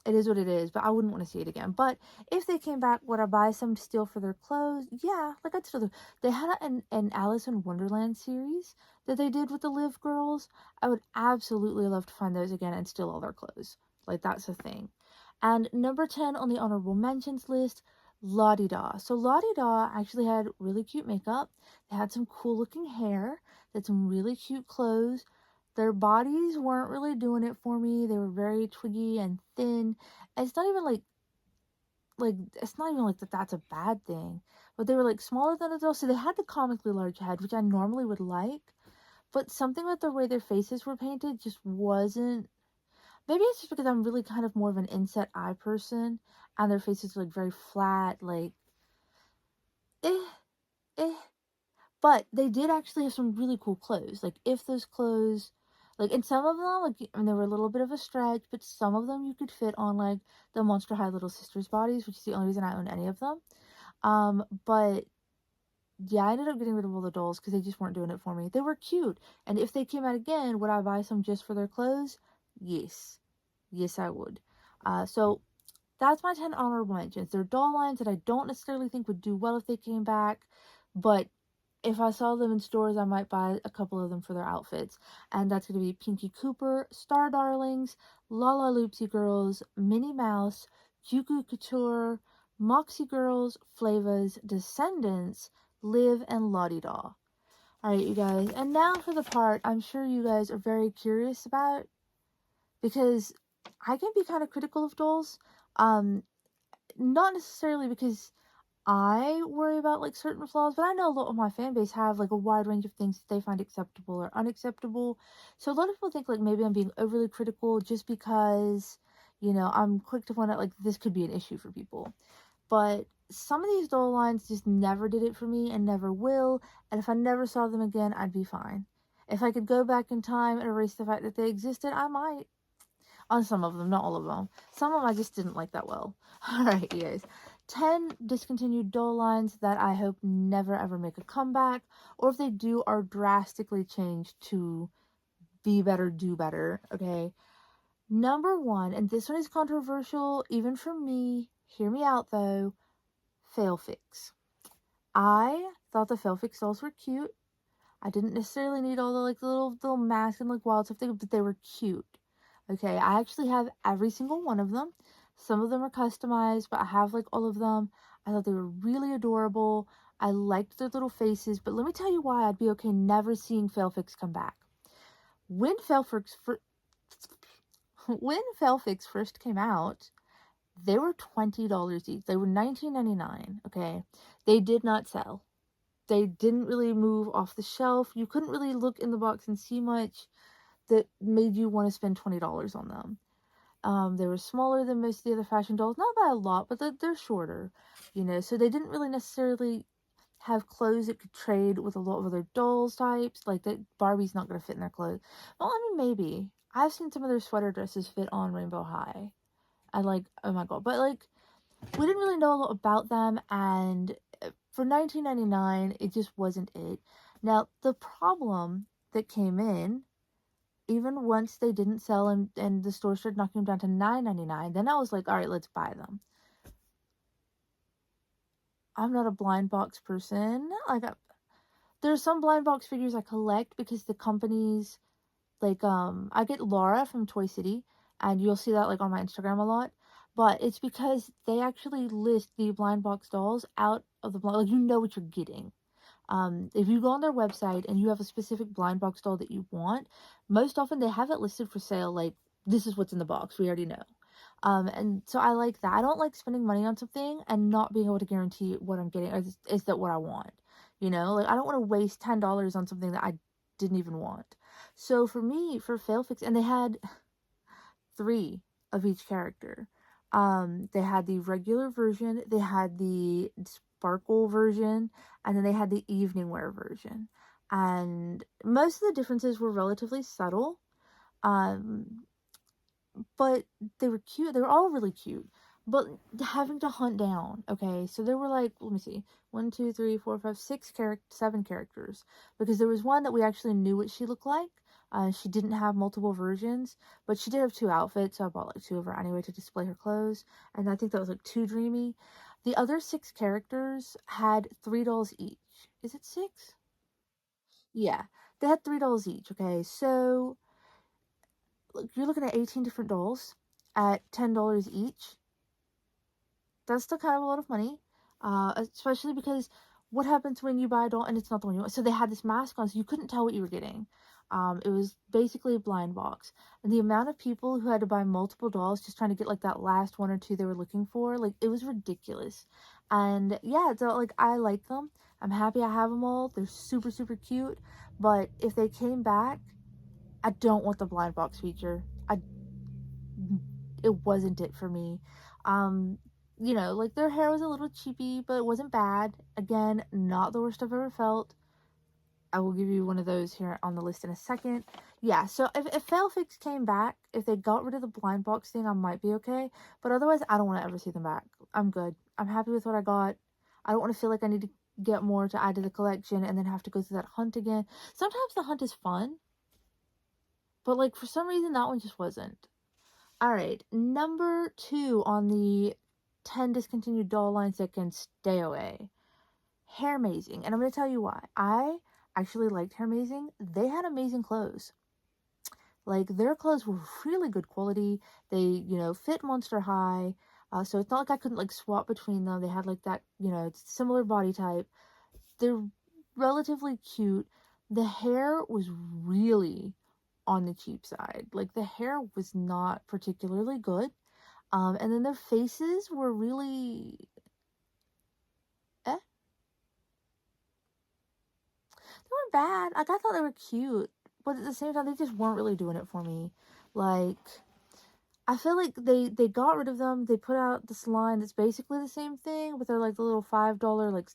it is what it is, but I wouldn't want to see it again. But if they came back, would I buy some still for their clothes? Yeah, like I'd still do. They had an Alice in Wonderland series that they did with the Live girls. I would absolutely love to find those again and steal all their clothes. Like that's a thing. And number 10 on the honorable mentions list, La Di Da. So La Di Da actually had really cute makeup. They had some cool looking hair. They had some really cute clothes. Their bodies weren't really doing it for me. They were very twiggy and thin. And it's not even like it's not even like that's a bad thing. But they were like smaller than adults, so they had the comically large head, which I normally would like. But something about the way their faces were painted just wasn't. Maybe it's just because I'm really kind of more of an inset eye person, and their faces are like very flat, like eh, eh. But they did actually have some really cool clothes. Like if those clothes, like and some of them, like and they were a little bit of a stretch, but some of them you could fit on like the Monster High Little Sisters bodies, which is the only reason I own any of them. But yeah, I ended up getting rid of all the dolls because they just weren't doing it for me. They were cute, and if they came out again, would I buy some just for their clothes? Yes, yes, I would. So that's my 10 honorable mentions. They're doll lines that I don't necessarily think would do well if they came back, but if I saw them in stores, I might buy a couple of them for their outfits. And that's going to be Pinky Cooper, Star Darlings, Lala Loopsy Girls, Minnie Mouse, Juku Couture, Moxie Girls, Flavas, Descendants, Live, and Lottie Daw. Alright, you guys. And now for the part I'm sure you guys are very curious about, because I can be kind of critical of dolls. Not necessarily because I worry about like certain flaws, but I know a lot of my fan base have like a wide range of things that they find acceptable or unacceptable. So a lot of people think like maybe I'm being overly critical just because, I'm quick to point out like this could be an issue for people. But some of these doll lines just never did it for me and never will. And if I never saw them again, I'd be fine. If I could go back in time and erase the fact that they existed, I might. On some of them, not all of them. Some of them I just didn't like that well. Alright, you guys. 10 discontinued doll lines that I hope never ever make a comeback, or if they do, are drastically changed to be better, do better, okay? Number 1, and this one is controversial, even for me, hear me out though, Fail Fix. I thought the Fail Fix dolls were cute. I didn't necessarily need all the like little masks and like wild stuff, but they were cute. Okay, I actually have every single one of them. Some of them are customized, but I have like all of them. I thought they were really adorable. I liked their little faces, but let me tell you why I'd be okay never seeing Failfix come back. When Failfix when Failfix first came out, they were $20 each. They were $19.99. Okay, they did not sell. They didn't really move off the shelf. You couldn't really look in the box and see much that made you want to spend $20 on them. They were smaller than most of the other fashion dolls, not by a lot, but they're shorter, so they didn't really necessarily have clothes that could trade with a lot of other dolls types. Like that Barbie's not going to fit in their clothes. Well, I mean, maybe. I've seen some of their sweater dresses fit on Rainbow High. I like, oh my god. But like, we didn't really know a lot about them, and for $19.99, it just wasn't it. Now, the problem that came in, even once they didn't sell and the store started knocking them down to $9.99, then I was like, all right, let's buy them. I'm not a blind box person. Like, there's some blind box figures I collect because the companies, like, I get Laura from Toy City, and you'll see that, like, on my Instagram a lot. But it's because they actually list the blind box dolls out of the blind, like, you know what you're getting. If you go on their website and you have a specific blind box doll that you want, most often they have it listed for sale, like, this is what's in the box, we already know. And so I like that. I don't like spending money on something and not being able to guarantee what I'm getting, or is that what I want? Like, I don't want to waste $10 on something that I didn't even want. So for me, for Failfix, and they had 3 of each character. They had the regular version, they had the sparkle version, and then they had the evening wear version. And most of the differences were relatively subtle. But they were cute. They were all really cute. But having to hunt down, okay, so there were like, let me see, 1, 2, 3, 4, 5, 6 7 characters, because there was one that we actually knew what she looked like. She didn't have multiple versions, but she did have 2 outfits, so I bought like 2 of her anyway to display her clothes, and I think that was like too dreamy. The other 6 characters had $3 each. Is it 6? Yeah, they had $3 each. Okay, so you're looking at 18 different dolls at $10 each. That's still kind of a lot of money, especially because what happens when you buy a doll and it's not the one you want? So they had this mask on, so you couldn't tell what you were getting. It was basically a blind box, and the amount of people who had to buy multiple dolls just trying to get like that last one or two they were looking for, like it was ridiculous. And yeah, so like I like them. I'm happy I have them all. They're super super cute. But if they came back, I don't want the blind box feature. It wasn't it for me. Um, like their hair was a little cheapy, but it wasn't bad. Again, not the worst I've ever felt. I will give you one of those here on the list in a second. Yeah, so if Failfix came back, if they got rid of the blind box thing, I might be okay. But otherwise, I don't want to ever see them back. I'm good. I'm happy with what I got. I don't want to feel like I need to get more to add to the collection and then have to go through that hunt again. Sometimes the hunt is fun, but like for some reason that one just wasn't. All right, number 2 on the 10 discontinued doll lines that can stay away. Hair Amazing, and I'm going to tell you why. I actually liked Hair Amazing. They had amazing clothes. Like, their clothes were really good quality. They, fit Monster High. So it's not like I couldn't, like, swap between them. They had, like, that, similar body type. They're relatively cute. The hair was really on the cheap side. Like, the hair was not particularly good. And then their faces were really eh. They weren't bad. Like I thought they were cute, but at the same time, they just weren't really doing it for me. Like I feel like they got rid of them. They put out this line that's basically the same thing, but they're like the little $5 like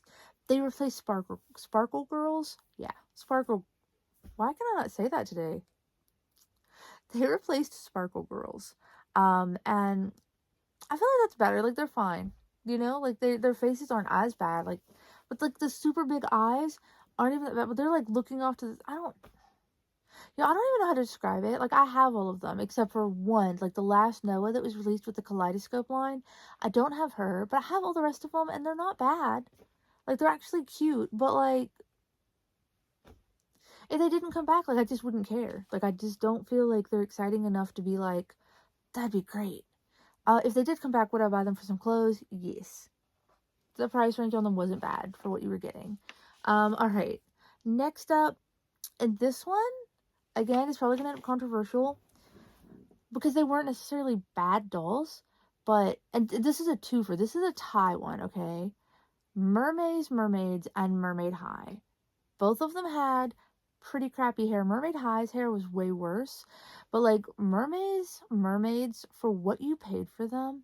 they replaced Sparkle Girls. Yeah, Sparkle. Why can I not say that today? They replaced Sparkle Girls, and I feel like that's better. Like they're fine, like their faces aren't as bad. Like, but like the super big eyes aren't even that bad. But they're like looking off to. I don't even know how to describe it. Like I have all of them except for one, like the last Noah that was released with the Kaleidoscope line. I don't have her, but I have all the rest of them, and they're not bad. Like they're actually cute, but like if they didn't come back, like I just wouldn't care. Like I just don't feel like they're exciting enough to be like, that'd be great. If they did come back, would I buy them for some clothes? Yes. The price range on them wasn't bad for what you were getting. All right. Next up, and this one, again, is probably going to end up controversial because they weren't necessarily bad dolls, and this is a twofer. This is a tie one, okay? Mermaids, and Mermaid High. Both of them had pretty crappy hair. Mermaid High's hair was way worse, but like mermaids, for what you paid for them,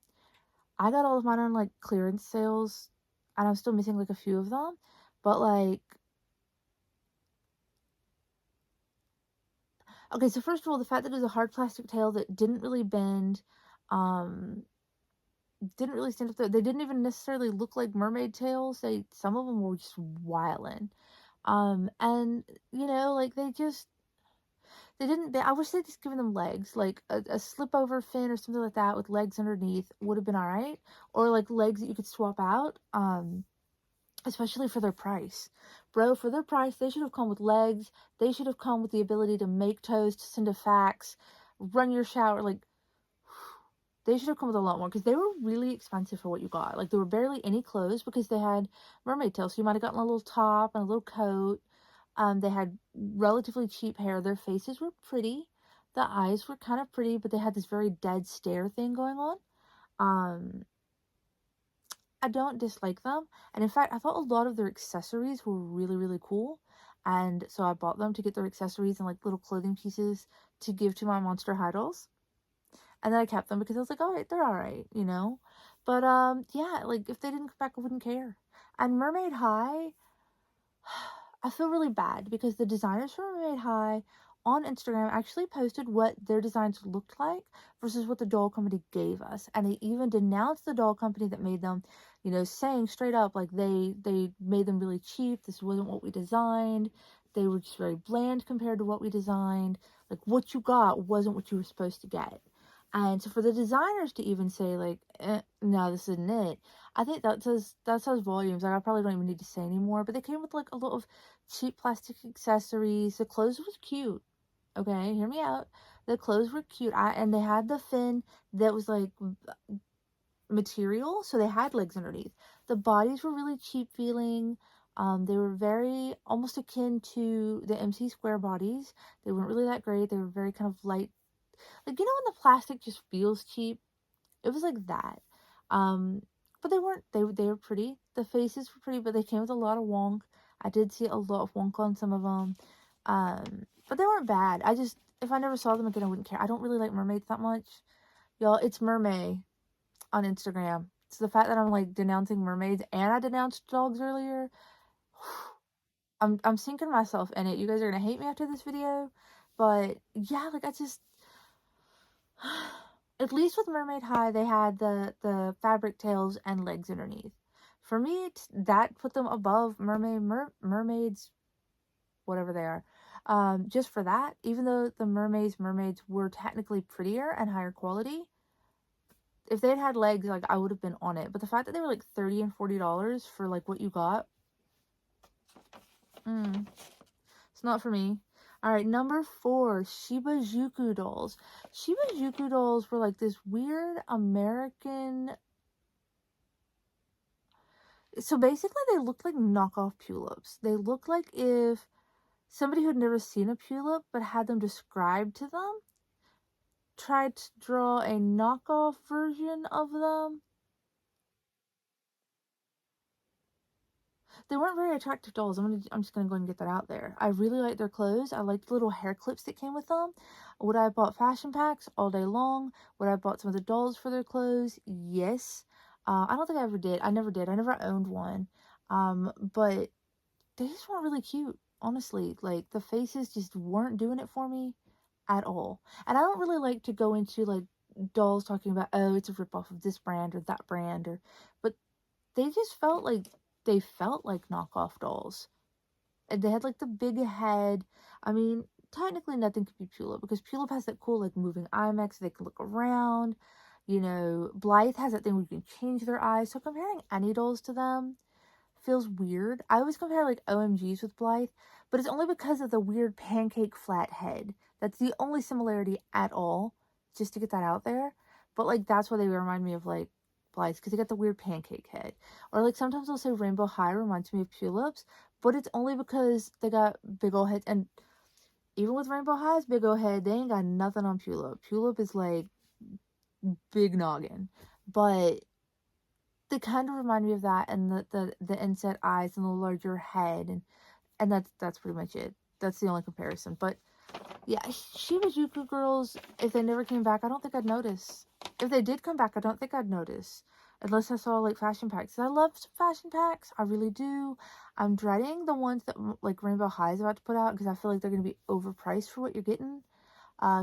I got all of mine on like clearance sales, and I'm still missing like a few of them, but like, okay, so first of all, the fact that it was a hard plastic tail that didn't really bend, didn't really stand up there. They didn't even necessarily look like mermaid tails. Some of them were just wildin'. And like I wish they'd just given them legs, like a slip over fin or something like that with legs underneath would have been all right, or like legs that you could swap out. Especially for their price, bro. For their price, they should have come with legs. They should have come with the ability to make toast, send a fax, run your shower. Like they should have come with a lot more because they were really expensive for what you got. Like there were barely any clothes because they had mermaid tails. So you might have gotten a little top and a little coat. They had relatively cheap hair. Their faces were pretty. The eyes were kind of pretty, but they had this very dead stare thing going on. I don't dislike them. And in fact, I thought a lot of their accessories were really, really cool. And so I bought them to get their accessories and like little clothing pieces to give to my Monster High dolls. And then I kept them because I was like, all right, they're all right, But yeah, like if they didn't come back, I wouldn't care. And Mermaid High, I feel really bad because the designers for Mermaid High on Instagram actually posted what their designs looked like versus what the doll company gave us. And they even denounced the doll company that made them, saying straight up like they made them really cheap. This wasn't what we designed. They were just very bland compared to what we designed. Like, what you got wasn't what you were supposed to get. And so for the designers to even say, like, no, this isn't it, I think that says volumes. Like, I probably don't even need to say anymore. But they came with, like, a lot of cheap plastic accessories. The clothes was cute. Okay, hear me out. The clothes were cute. And they had the fin that was, like, material, so they had legs underneath. The bodies were really cheap feeling. They were very almost akin to the MC Square bodies. They weren't really that great. They were very kind of light, like, you know when the plastic just feels cheap. It was like that. Um, but they weren't. They were pretty. The faces were pretty, but they came with a lot of wonk. I did see a lot of wonk on some of them. But they weren't bad. I just, if I never saw them again, I wouldn't care. I don't really like mermaids that much, y'all. It's mermaid on Instagram. It's the fact that I'm like denouncing mermaids and I denounced dogs earlier. I'm sinking myself in it. You guys are gonna hate me after this video, but yeah, like I just at least with Mermaid High they had the fabric tails and legs underneath. For me, that put them above mermaids, whatever they are. Just for that, even though the mermaids were technically prettier and higher quality, if they'd had legs, like, I would have been on it. But the fact that they were like $30 and $40 for like what you got, it's not for me. All right, number 4, Shiba Juku dolls. Shiba Juku dolls were like this weird American. So basically, they looked like knockoff tulips. They looked like if somebody who'd never seen a tulip but had them described to them tried to draw a knockoff version of them. They weren't very attractive dolls. I'm just gonna go and get that out there. I really liked their clothes. I liked the little hair clips that came with them. Would I have bought fashion packs all day long? Would I have bought some of the dolls for their clothes? Yes. I don't think I ever did. I never did. I never owned one. But they just weren't really cute, honestly. Like, the faces just weren't doing it for me at all. And I don't really like to go into like dolls talking about, oh, it's a ripoff of this brand or that brand, but they just felt like knockoff dolls. And they had like the big head. I mean, technically nothing could be Tulip because Tulip has that cool like moving IMAX. They can look around. You know, Blythe has that thing where you can change their eyes. So comparing any dolls to them feels weird. I always compare like OMGs with Blythe, but it's only because of the weird pancake flat head. That's the only similarity at all, just to get that out there. But like that's why they remind me of like Blythe, because they got the weird pancake head. Or like sometimes they'll say Rainbow High reminds me of Tulips, but it's only because they got big old heads. And even with Rainbow High's big old head, they ain't got nothing on Tulip. Tulip is like big noggin. But they kind of remind me of that, and the inset eyes and the larger head, and that's pretty much it. That's the only comparison. But yeah, Shibajuku girls, if they never came back, I don't think I'd notice. If they did come back, I don't think I'd notice. Unless I saw like fashion packs. I love fashion packs. I really do. I'm dreading the ones that like Rainbow High is about to put out because I feel like they're going to be overpriced for what you're getting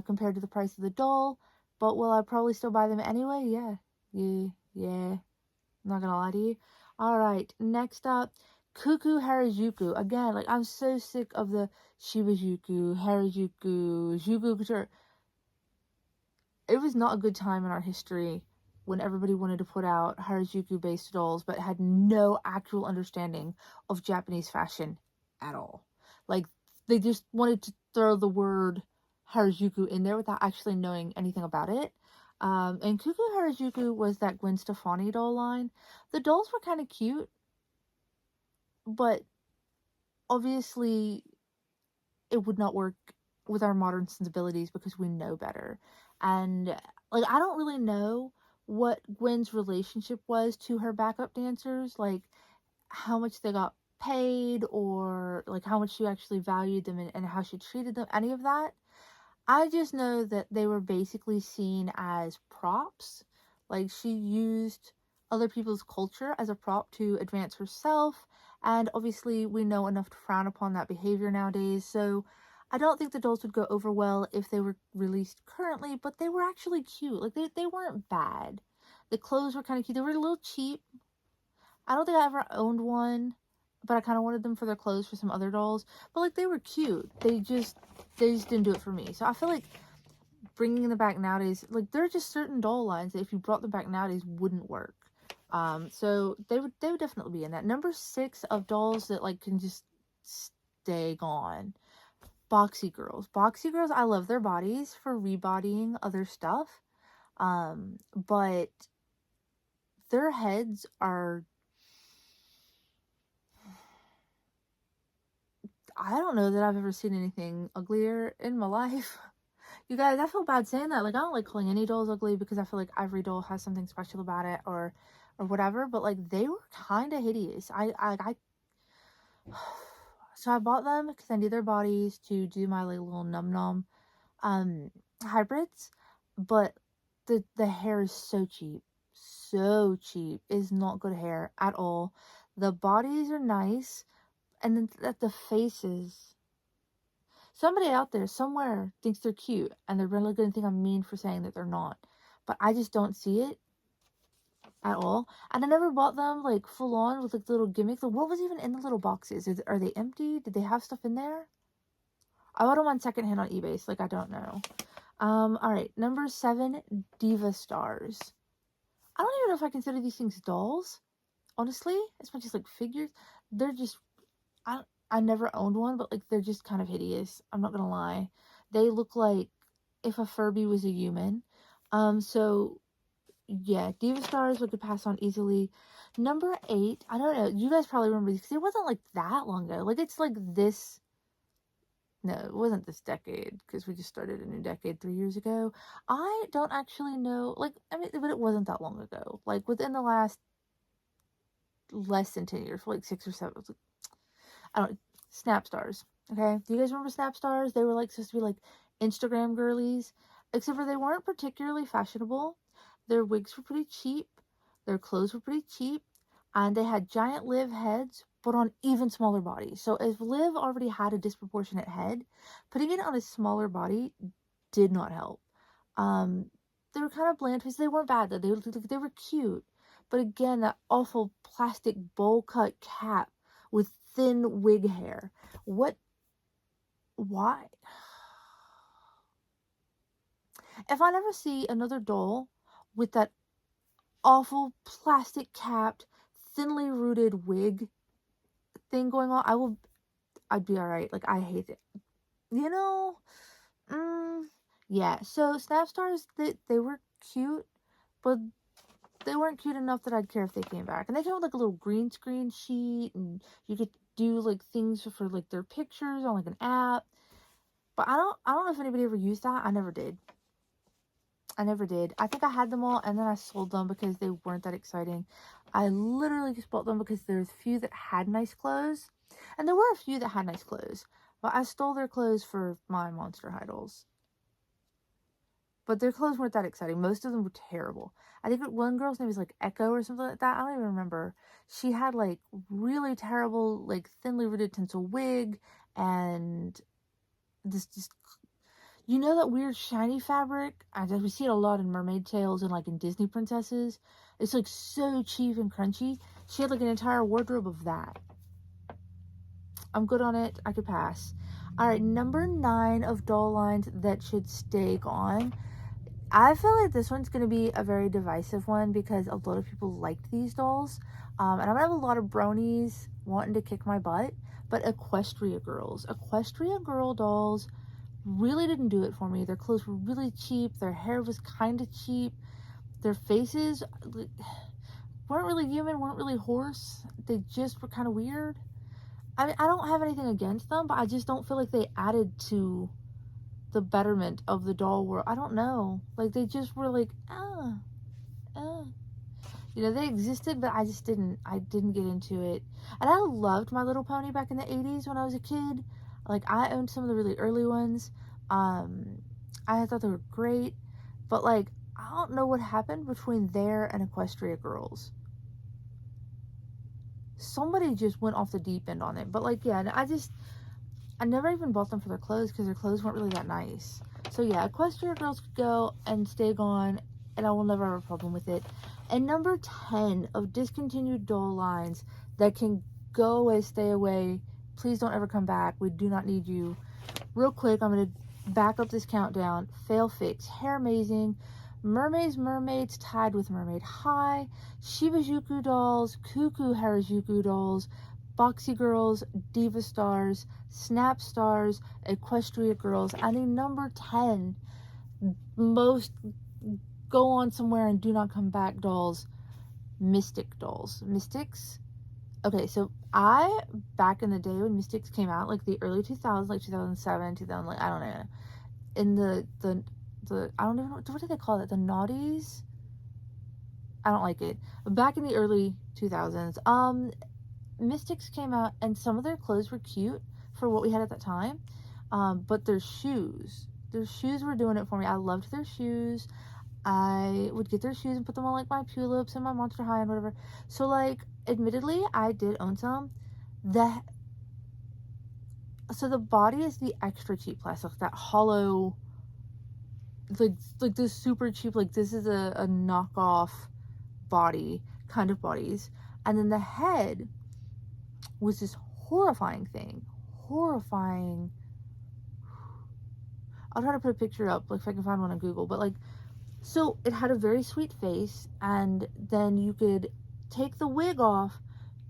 compared to the price of the doll. But will I probably still buy them anyway? Yeah. Yeah. I'm not gonna lie to you. Alright, next up, Cuckoo Harajuku. Again, like, I'm so sick of the Shibajuku, Harajuku, Juku Couture. It was not a good time in our history when everybody wanted to put out Harajuku-based dolls but had no actual understanding of Japanese fashion at all. Like, they just wanted to throw the word Harajuku in there without actually knowing anything about it. And Cuckoo Harajuku was that Gwen Stefani doll line. The dolls were kind of cute, but obviously it would not work with our modern sensibilities because we know better. And like, I don't really know what Gwen's relationship was to her backup dancers, like how much they got paid or like how much she actually valued them and how she treated them, any of that. I just know that they were basically seen as props. Like, she used other people's culture as a prop to advance herself, and obviously we know enough to frown upon that behavior nowadays, so I don't think the dolls would go over well if they were released currently, but they were actually cute. Like, they weren't bad. The clothes were kind of cute. They were a little cheap. I don't think I ever owned one. but I kind of wanted them for their clothes for some other dolls. But like, they were cute. They just didn't do it for me. So I feel like bringing them back nowadays, like, there are just certain doll lines that if you brought them back nowadays wouldn't work. So they would definitely be in that. Number 6 of dolls that like can just stay gone. Boxy girls. Boxy girls, I love their bodies for rebodying other stuff. But their heads are, I don't know that I've ever seen anything uglier in my life. You guys, I feel bad saying that. Like, I don't like calling any dolls ugly because I feel like every doll has something special about it or whatever. But like, they were kind of hideous. So I bought them because I need their bodies to do my like little num num hybrids. But the hair is so cheap. So cheap. It is not good hair at all. The bodies are nice. And then the faces. Somebody out there somewhere thinks they're cute. And they're really going to think I'm mean for saying that they're not. But I just don't see it at all. And I never bought them like full on with like little gimmicks. Like, what was even in the little boxes? Are they empty? Did they have stuff in there? I bought them on secondhand on eBay. So like, I don't know. Alright, number 7, Diva Stars. I don't even know if I consider these things dolls, honestly, as much as like figures. They're just, I never owned one, but like, they're just kind of hideous. I'm not gonna lie. They look like if a Furby was a human. So yeah, Diva Stars we could pass on easily. Number 8, I don't know, you guys probably remember these because it wasn't like that long ago. Like, it's like this. No, it wasn't this decade because we just started a new decade 3 years ago. I don't actually know, like, I mean, but it wasn't that long ago. Like, within the last less than 10 years, for like 6 or 7. I don't, Snap Stars. Okay, do you guys remember Snap Stars? They were like supposed to be like Instagram girlies, except for they weren't particularly fashionable. Their wigs were pretty cheap. Their clothes were pretty cheap. And they had giant Liv heads, but on even smaller bodies. So if Liv already had a disproportionate head, putting it on a smaller body did not help. They were kind of bland faces. They weren't bad though. They were cute. But again, that awful plastic bowl cut cap with thin wig hair. What? Why? If I never see another doll with that awful plastic capped, thinly rooted wig thing going on, I'd be alright. Like, I hate it. You know? Yeah. So Snap Stars, they were cute, but they weren't cute enough that I'd care if they came back. And they came with like a little green screen sheet, and you could do like things for like their pictures on like an app. But I don't know if anybody ever used that. I never did. I think I had them all and then I sold them because they weren't that exciting. I literally just bought them because there's a few that had nice clothes. And there were a few that had nice clothes. But I stole their clothes for my Monster High dolls. But their clothes weren't that exciting. Most of them were terrible. I think one girl's name was like Echo or something like that. I don't even remember. She had like really terrible, like thinly rooted tinsel wig and this just, you know, that weird shiny fabric? We see it a lot in Mermaid Tales and like in Disney princesses. It's like so cheap and crunchy. She had like an entire wardrobe of that. I'm good on it. I could pass. Alright, number 9 of doll lines that should stay gone. I feel like this one's going to be a very divisive one because a lot of people liked these dolls. And I'm going to have a lot of bronies wanting to kick my butt. But Equestria girls. Equestria girl dolls really didn't do it for me. Their clothes were really cheap. Their hair was kind of cheap. Their faces weren't really human, weren't really horse. They just were kind of weird. I mean, I don't have anything against them, but I just don't feel like they added to the betterment of the doll world. I don't know. Like, they just were like, you know, they existed, but I didn't get into it. And I loved My Little Pony back in the 80s when I was a kid. Like, I owned some of the really early ones. I thought they were great. But, like, I don't know what happened between there and Equestria Girls. Somebody just went off the deep end on it. But, like, yeah, I never even bought them for their clothes because their clothes weren't really that nice. So, yeah, Equestria Girls could go and stay gone, and I will never have a problem with it. And number 10 of discontinued doll lines that can go away, stay away. Please don't ever come back. We do not need you. Real quick, I'm going to back up this countdown. Fail Fix, Hair Amazing, Mermaids tied with Mermaid High, Shibajuku dolls, Cuckoo Harajuku dolls, Boxy Girls, Diva Stars, Snap Stars, Equestria Girls, and the number 10 most go on somewhere and do not come back dolls, Mystic dolls. Mystics? Okay, so back in the day when Mystics came out, like the early 2000s, like 2007, 2000, like, I don't know, in the I don't even know, what do they call it? The naughties? I don't like it. But back in the early 2000s, Mystics came out, and some of their clothes were cute for what we had at that time, but their shoes were doing it for me. I loved their shoes. I would get their shoes and put them on like my Pulips and my Monster High and whatever. So like, admittedly, I did own some. So the body is the extra cheap plastic, that hollow, like this super cheap, like this is a knockoff body kind of bodies. And then the head was this horrifying thing. Horrifying. I'll try to put a picture up, like if I can find one on Google, but like, so it had a very sweet face, and then you could take the wig off,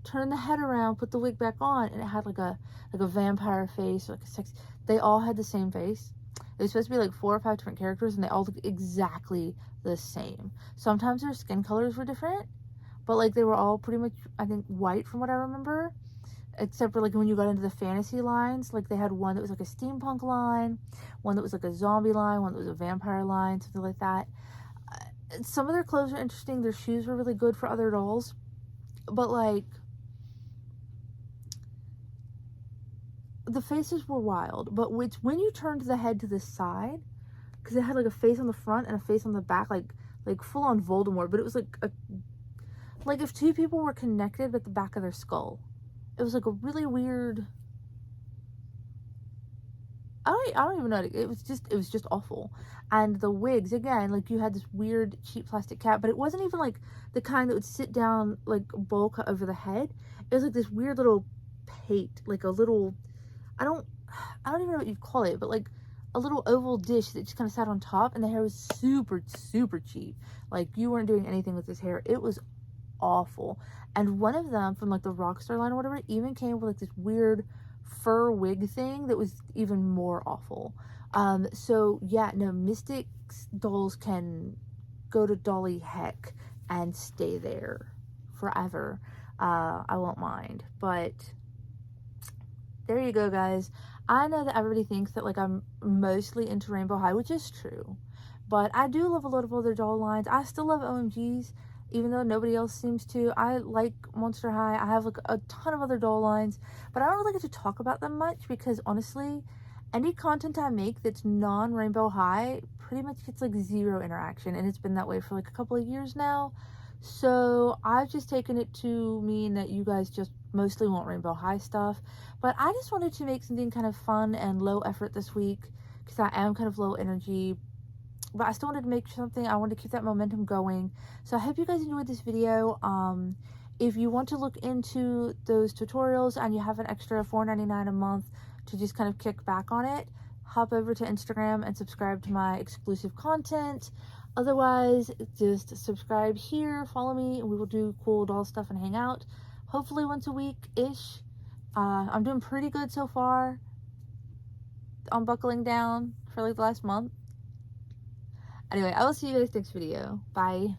turn the head around, put the wig back on, and it had like a vampire face, like a sex. They all had the same face. It was supposed to be like 4 or 5 different characters, and they all looked exactly the same. Sometimes their skin colors were different, but like they were all pretty much, I think, white from what I remember. Except for like when you got into the fantasy lines, like they had one that was like a steampunk line, one that was like a zombie line, one that was a vampire line, something like that. Some of their clothes were interesting. Their shoes were really good for other dolls. But like, the faces were wild. But when you turned the head to the side, because it had like a face on the front and a face on the back, like full on Voldemort. But it was like if 2 people were connected at the back of their skull. It was like a really weird, I don't even know. It was just awful. And the wigs, again, like you had this weird cheap plastic cap, but it wasn't even like the kind that would sit down like bowl cut over the head. It was like this weird little pate, like a little, I don't even know what you'd call it, but like a little oval dish that just kind of sat on top, and the hair was super, super cheap. Like you weren't doing anything with this hair. It was awful. And one of them from like the Rockstar line or whatever even came with like this weird fur wig thing that was even more awful. So yeah, no, Mystics dolls can go to Dolly Heck and stay there forever. I won't mind. But there you go, guys. I know that everybody thinks that like I'm mostly into Rainbow High, which is true, but I do love a lot of other doll lines. I still love OMGs, even though nobody else seems to. I like Monster High. I have like a ton of other doll lines, but I don't really get to talk about them much because honestly, any content I make that's non-Rainbow High pretty much gets like 0 interaction, and it's been that way for like a couple of years now. So I've just taken it to mean that you guys just mostly want Rainbow High stuff. But I just wanted to make something kind of fun and low effort this week because I am kind of low energy. But I still wanted to make something. I wanted to keep that momentum going. So I hope you guys enjoyed this video. If you want to look into those tutorials and you have an extra $4.99 a month to just kind of kick back on it, hop over to Instagram and subscribe to my exclusive content. Otherwise, just subscribe here, follow me, and we will do cool doll stuff and hang out. Hopefully once a week-ish. I'm doing pretty good so far. I'm buckling down for like the last month. Anyway, I will see you guys next video. Bye.